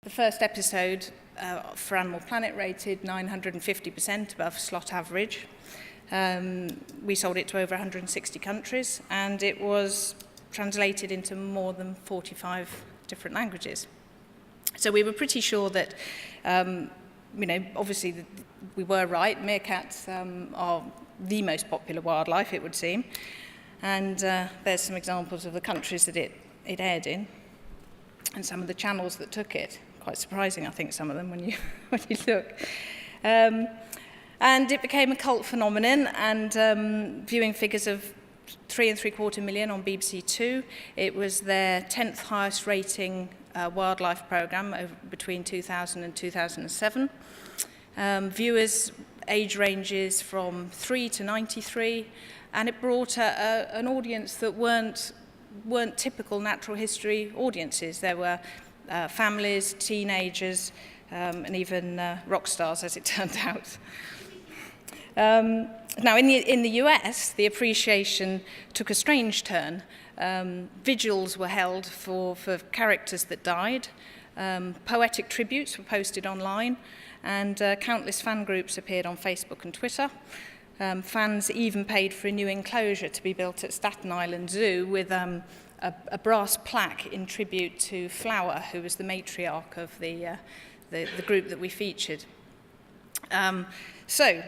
The first episode for Animal Planet rated 950% above slot average. We sold it to over 160 countries, and it was translated into more than 45 different languages. So we were pretty sure that, obviously we were right. Meerkats are the most popular wildlife, it would seem. And there's some examples of the countries that it aired in, and some of the channels that took it. Quite surprising, I think, some of them when you look. And it became a cult phenomenon, and viewing figures of 3.75 million on BBC Two. It was their 10th highest rating wildlife programme between 2000 and 2007. Viewers age ranges from 3 to 93, and it brought an audience that weren't typical natural history audiences. There were families, teenagers, and even rock stars, as it turned out. Now, in the US, the appreciation took a strange turn. Vigils were held for characters that died. Poetic tributes were posted online, and countless fan groups appeared on Facebook and Twitter. Fans even paid for a new enclosure to be built at Staten Island Zoo with a brass plaque in tribute to Flower, who was the matriarch of the group that we featured. So,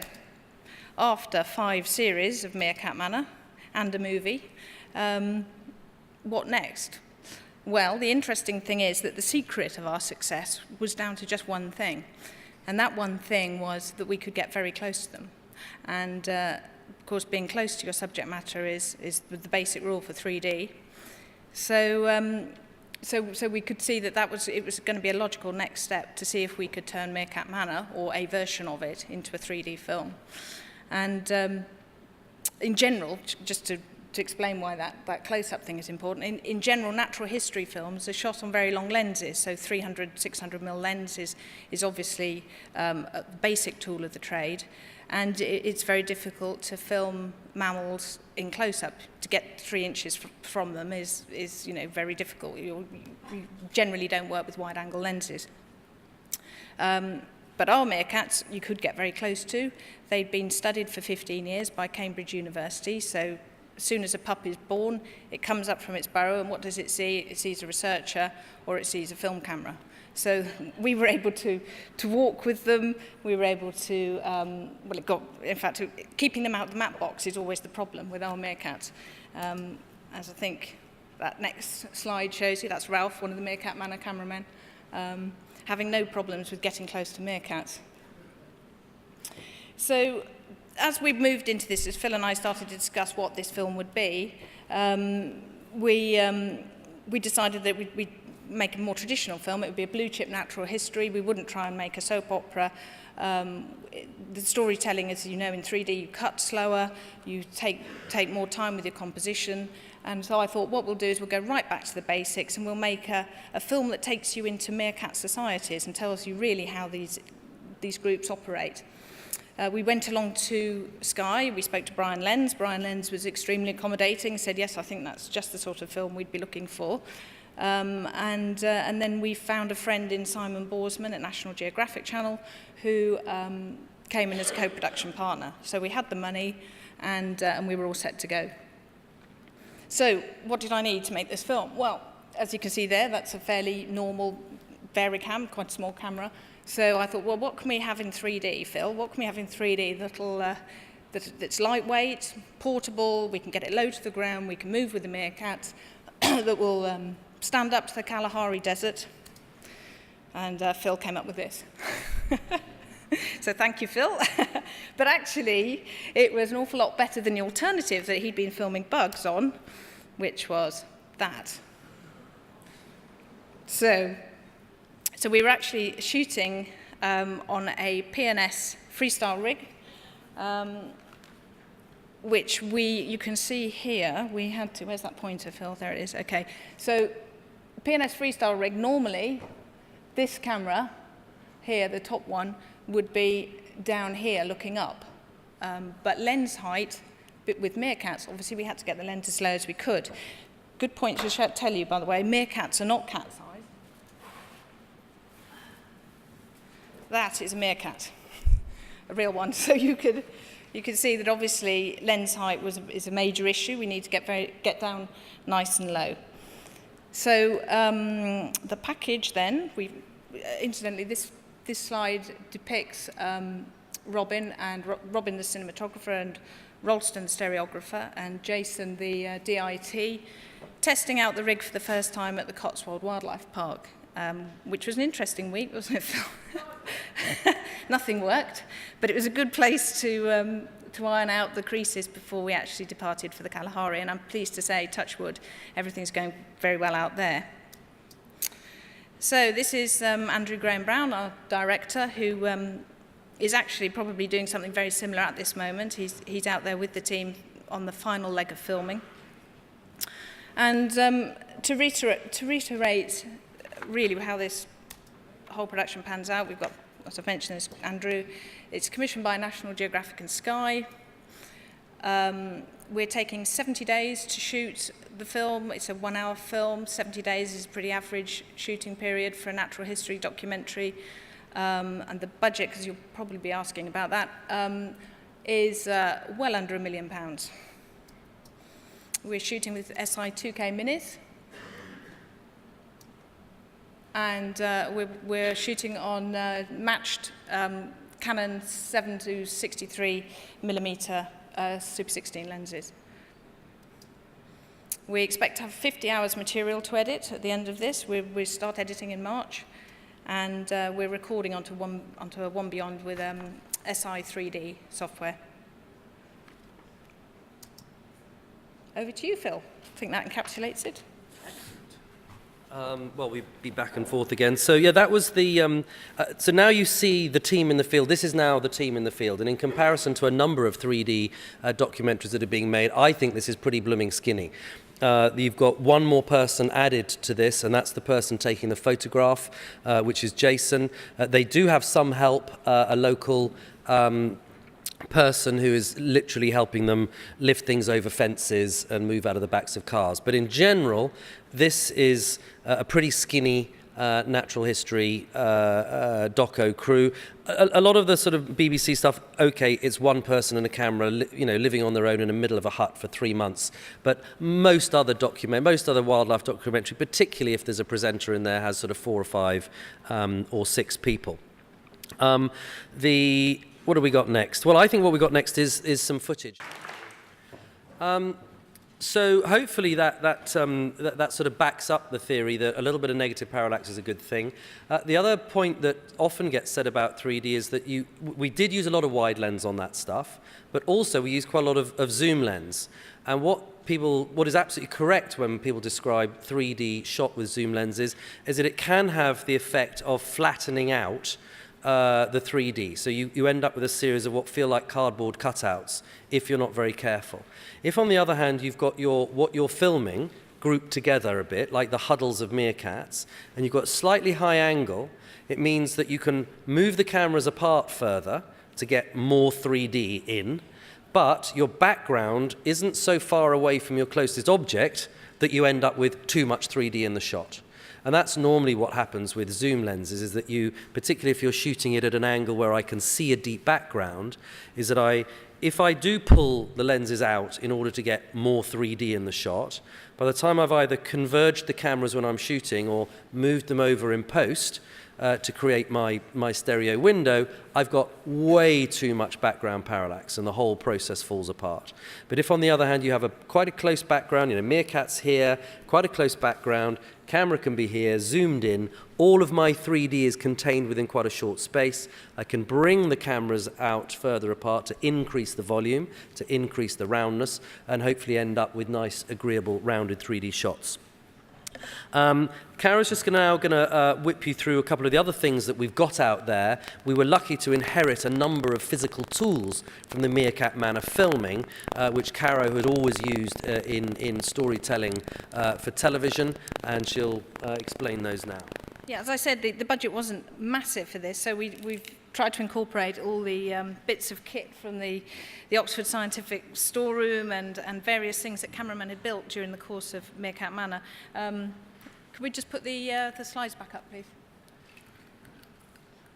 after 5 series of Meerkat Manor and a movie, what next? Well, the interesting thing is that the secret of our success was down to just one thing, and that one thing was that we could get very close to them. And, of course, being close to your subject matter is the basic rule for 3D. So we could see that it was going to be a logical next step to see if we could turn Meerkat Manor, or a version of it, into a 3D film. And in general, just to explain why that close-up thing is important, in general, natural history films are shot on very long lenses, so 300, 600mm lens is obviously a basic tool of the trade. And it's very difficult to film mammals in close-up. To get 3 inches from them is very difficult. You generally don't work with wide-angle lenses. But our meerkats, you could get very close to. They'd been studied for 15 years by Cambridge University. So as soon as a pup is born, it comes up from its burrow, and what does it see? It sees a researcher, or it sees a film camera. So we were able to walk with them. We were able to, keeping them out of the map box is always the problem with our meerkats. As I think that next slide shows you, that's Ralph, one of the Meerkat Manor cameramen, having no problems with getting close to meerkats. So as we moved into this, as Phil and I started to discuss what this film would be, we decided that we'd make a more traditional film. It would be a blue-chip natural history. We wouldn't try and make a soap opera. The storytelling, as you know, in 3D, you cut slower, you take more time with your composition. And so I thought what we'll do is we'll go right back to the basics, and we'll make a film that takes you into meerkat societies and tells you really how these groups operate. We went along to Sky. We spoke to Brian Lenz. Brian Lenz was extremely accommodating, said, yes, I think that's just the sort of film we'd be looking for. And then we found a friend in Simon Borsman at National Geographic Channel who came in as a co-production partner. So we had the money, and we were all set to go. So what did I need to make this film? Well, as you can see there, that's a fairly normal Varicam, quite a small camera. So I thought, well, what can we have in 3D, Phil? What can we have in 3D that's lightweight, portable, we can get it low to the ground, we can move with the meerkats, that will stand up to the Kalahari Desert? And Phil came up with this. So thank you, Phil. But actually, it was an awful lot better than the alternative that he'd been filming bugs on, which was that. So we were actually shooting on a PNS freestyle rig, which you can see here, we had to, where's that pointer, Phil? There it is, okay. So PNS freestyle rig, normally this camera here, the top one, would be down here looking up. But lens height, with meerkats, obviously we had to get the lens as low as we could. Good point to tell you, by the way, meerkats are not cat size. that is a meerkat, a real one. So you could see that obviously lens height is a major issue. We need to get down nice and low. So the package then, incidentally, this slide depicts Robin the cinematographer and Ralston the stereographer and Jason the DIT testing out the rig for the first time at the Cotswold Wildlife Park, which was an interesting week, wasn't it? Nothing worked, but it was a good place to iron out the creases before we actually departed for the Kalahari, and I'm pleased to say, touch wood, everything's going very well out there. So this is Andrew Graham Brown, our director, who is actually probably doing something very similar at this moment. He's out there with the team on the final leg of filming. And to reiterate really how this whole production pans out, we've got, as I've mentioned, this Andrew. It's commissioned by National Geographic and Sky. We're taking 70 days to shoot the film. It's a 1-hour film. 70 days is a pretty average shooting period for a natural history documentary. And the budget, because you'll probably be asking about that, is well under £1 million. We're shooting with SI 2K minis. And we're shooting on matched Canon 7 to 63 millimeter Super 16 lenses. We expect to have 50 hours material to edit at the end of this. We start editing in March, and we're recording onto a One Beyond with SI 3D software. Over to you, Phil. I think that encapsulates it. Well, we'd be back and forth again. So yeah, that was the, so now you see the team in the field. This is now the team in the field. And in comparison to a number of 3D documentaries that are being made, I think this is pretty blooming skinny. You've got one more person added to this, and that's the person taking the photograph, which is Jason. They do have some help, a local person who is literally helping them lift things over fences and move out of the backs of cars. But in general, this is a pretty skinny natural history doco crew. A lot of the sort of BBC stuff, okay, it's one person and a camera, living on their own in the middle of a hut for 3 months. But most other wildlife documentary, particularly if there's a presenter in there, has sort of 4 or 5 or 6 people. What do we got next? Well, I think what we got next is some footage. So hopefully that sort of backs up the theory that a little bit of negative parallax is a good thing. The other point that often gets said about 3D is that we did use a lot of wide lens on that stuff, but also we used quite a lot of zoom lens. And what is absolutely correct when people describe 3D shot with zoom lenses is that it can have the effect of flattening out the 3D. So you end up with a series of what feel like cardboard cutouts if you're not very careful. If, on the other hand, you've got what you're filming grouped together a bit, like the huddles of meerkats, and you've got a slightly high angle, it means that you can move the cameras apart further to get more 3D in, but your background isn't so far away from your closest object that you end up with too much 3D in the shot. And that's normally what happens with zoom lenses, is that particularly if you're shooting it at an angle where I can see a deep background, is that if I do pull the lenses out in order to get more 3D in the shot, by the time I've either converged the cameras when I'm shooting or moved them over in post to create my stereo window, I've got way too much background parallax and the whole process falls apart. But if, on the other hand, you have quite a close background, meerkats here, quite a close background, camera can be here, zoomed in, all of my 3D is contained within quite a short space. I can bring the cameras out further apart to increase the volume, to increase the roundness, and hopefully end up with nice, agreeable, rounded 3D shots. Kara's just now going to whip you through a couple of the other things that we've got out there. We were lucky to inherit a number of physical tools from the Meerkat Manor filming, which Kara had always used in storytelling for television, and she'll explain those now. Yeah, as I said, the budget wasn't massive for this, so we've tried to incorporate all the bits of kit from the Oxford Scientific Storeroom and various things that cameramen had built during the course of Meerkat Manor. Could we just put the slides back up, please?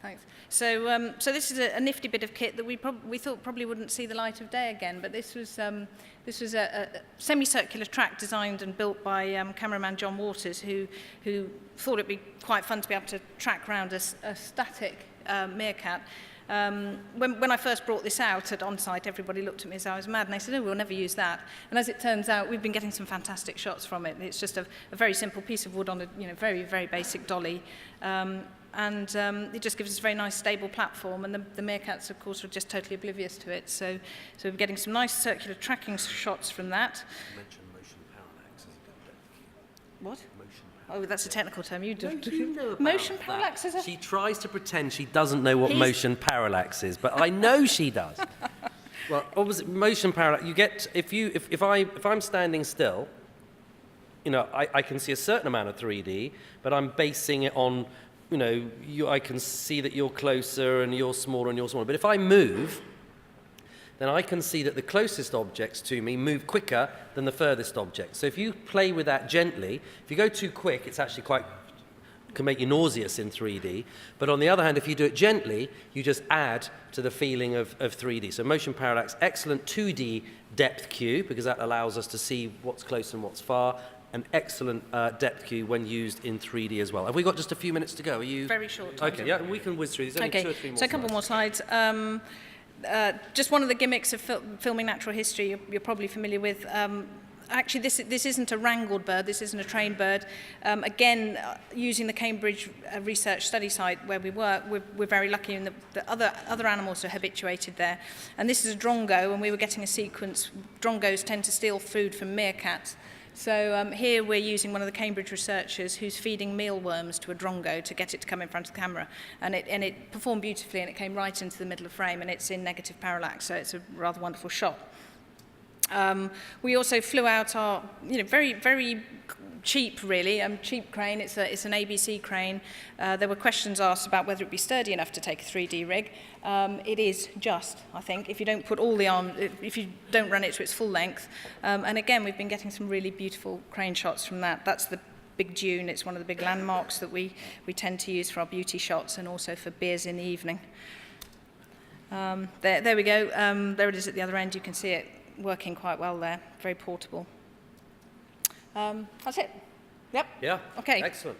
Thanks. So, so this is a nifty bit of kit that we thought probably wouldn't see the light of day again, but this was a semicircular track designed and built by cameraman John Waters, who thought it'd be quite fun to be able to track around a static meerkat. When I first brought this out at on-site, everybody looked at me as I was mad, and they said, "No, we'll never use that." And as it turns out, we've been getting some fantastic shots from it. It's just a very simple piece of wood on a very, very basic dolly. And it just gives us a very nice stable platform, and the meerkats, of course, are just totally oblivious to it. So we're getting some nice circular tracking shots from that. You mentioned motion parallax as a good depth cue. What? Motion Oh, that's a technical term. You do. you know about Motion that? parallax is a... She tries to pretend she doesn't know what motion parallax is, but I know she does. Well, obviously, motion parallax. You get if I'm standing still, I can see a certain amount of 3D, but I'm basing it on, I can see that you're closer and you're smaller and you're smaller. But if I move, then I can see that the closest objects to me move quicker than the furthest objects. So if you play with that gently, if you go too quick, it's actually can make you nauseous in 3D. But on the other hand, if you do it gently, you just add to the feeling of 3D. So motion parallax, excellent 2D depth cue, because that allows us to see what's close and what's far. An excellent depth cue when used in 3D as well. Have we got just a few minutes to go? Are you Very short. Okay, yeah, we can whiz through these. Only 2 or 3 more so a couple more slides. Just one of the gimmicks of filming natural history you're probably familiar with. Actually, this isn't a wrangled bird. This isn't a trained bird. Again, using the Cambridge research study site where we work, we're very lucky in the other animals are habituated there. And this is a drongo, and we were getting a sequence. Drongos tend to steal food from meerkats. So here we're using one of the Cambridge researchers who's feeding mealworms to a drongo to get it to come in front of the camera. And it performed beautifully, and it came right into the middle of the frame, and it's in negative parallax, so it's a rather wonderful shot. We also flew out our, very, very cheap, really, cheap crane. It's an ABC crane. There were questions asked about whether it'd be sturdy enough to take a 3D rig. It is just, I think, if you don't put all the arm, if you don't run it to its full length. And again, we've been getting some really beautiful crane shots from that. That's the big dune. It's one of the big landmarks that we tend to use for our beauty shots and also for beers in the evening. There we go. There it is at the other end. You can see it working quite well there. Very portable. That's it. Yep. Yeah. Okay. Excellent.